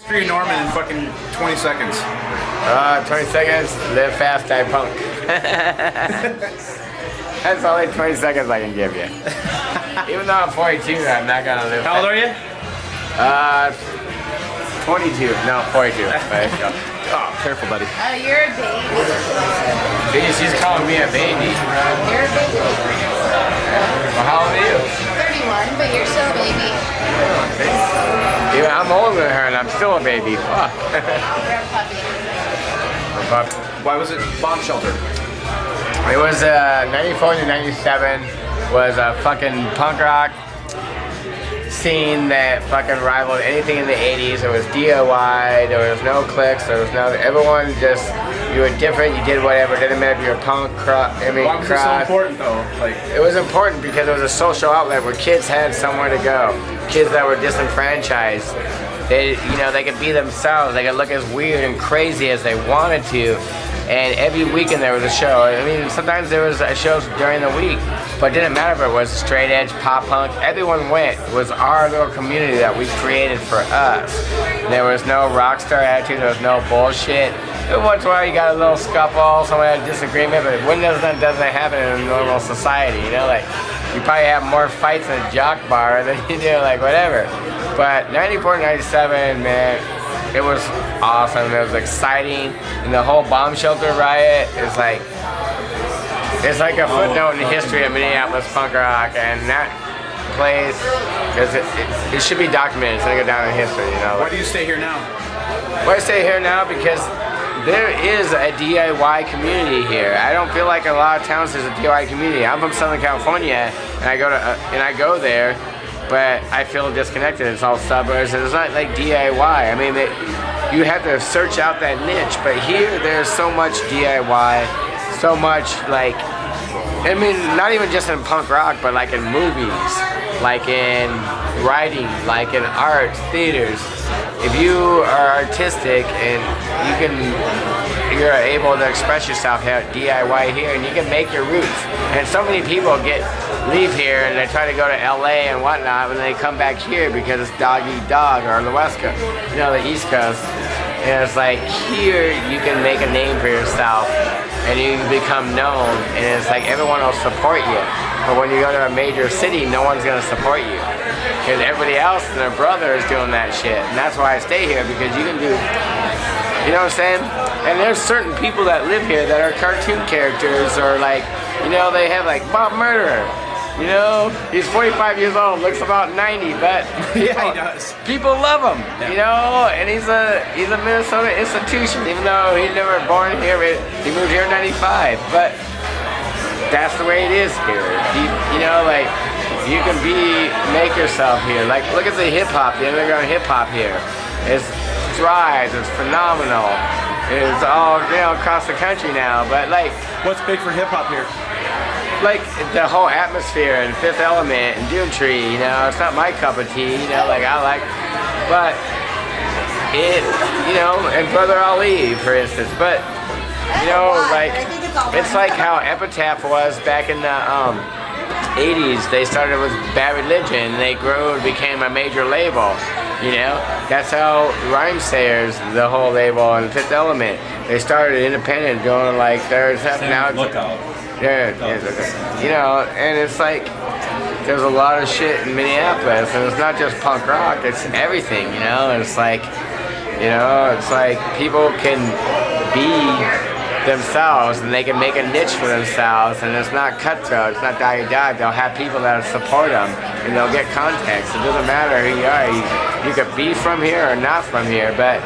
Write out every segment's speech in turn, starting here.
For you, Norman, in fucking 20 seconds. 20 seconds, live fast, die punk. That's only 20 seconds I can give you. Even though I'm 42, I'm not gonna live. How old are you? 22, no, 42. Oh, careful, buddy. You're a baby. She's calling me a baby. You're a baby. Well, how old are you? 31, but you're still a baby. Yeah, I'm older than her and I'm still a baby. Fuck. You're a puppy. Why was it bomb shelter? It was 94 to 97 was a fucking punk rock scene that fucking rivaled anything in the 80s. It was DIY, there was no cliques, there was no, everyone just, you were different, you did whatever, it didn't matter if you were punk, Why was it so important though? Like, it was important because it was a social outlet where kids had somewhere to go. Kids that were disenfranchised, they, you know, they could be themselves, they could look as weird and crazy as they wanted to. And every weekend there was a show. I mean, sometimes there was shows during the week, but it didn't matter if it was straight edge, pop punk. Everyone went. It was our little community that we created for us. There was no rock star attitude. There was no bullshit. Every once in a while you got a little scuffle, someone had a disagreement, but when doesn't happen in a normal society, you know? Like, you probably have more fights in a jock bar than you do, like, whatever. But 94, 97, man, it was awesome. It was exciting, and the whole bomb shelter riot is like, it's like a footnote in the history of Minneapolis punk rock, and that place, it should be documented. It's gonna go down in history, you know. why do you stay here now? Why I stay here now? Because there is a DIY community here. I don't feel like in a lot of towns there's a DIY community. I'm from Southern California, and I go there. But I feel disconnected. It's all suburbs, and it's not like DIY. I mean, you have to search out that niche. But here, there's so much DIY, so much like, I mean, not even just in punk rock, but like in movies, like in writing, like in art, theaters. If you are artistic and you're able to express yourself here at DIY here, and you can make your roots. And so many people leave here and they try to go to LA and whatnot, and they come back here because it's dog eat dog, or the West Coast, you know, the East Coast. And it's like, here you can make a name for yourself and you become known, and it's like everyone will support you. But when you go to a major city, no one's gonna support you, because everybody else and their brother is doing that shit. And that's why I stay here, because you can do, you know what I'm saying? And there's certain people that live here that are cartoon characters, or like, you know, they have like Bob Murderer. You know, he's 45 years old, looks about 90, but Yeah, he does. People love him, Yeah. you know, and he's a Minnesota institution, even though he's never born here. He moved here in 95, but that's the way it is here. You know, like, you can make yourself here. Like, look at the hip hop, the underground hip hop here. It thrives, it's phenomenal. It's all, you know, across the country now, but like, What's big for hip hop here? like the whole atmosphere and Fifth Element and Doomtree, you know, it's not my cup of tea, you know, like I like, but it, you know, and Brother Ali, for instance, but, you know, like, it's like how Epitaph was back in the 80s. They started with Bad Religion, and they grew and became a major label, you know. That's how Rhymesayers, the whole label, and Fifth Element, they started independent, doing like, there's now. Lookout. Yeah, you know, and it's like, there's a lot of shit in Minneapolis, and it's not just punk rock, it's everything, you know. And it's like, you know, it's like people can be themselves, and they can make a niche for themselves, and it's not cutthroat, it's not die. They'll have people that support them, and they'll get contacts. It doesn't matter who you are. You could be from here or not from here, but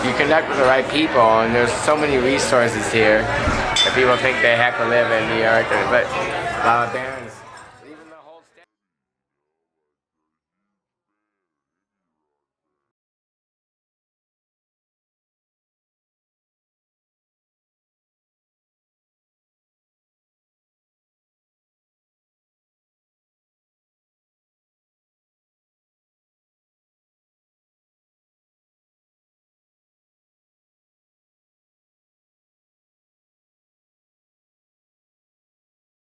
you connect with the right people, and there's so many resources here that people think they have to live in New York, but a lot of bands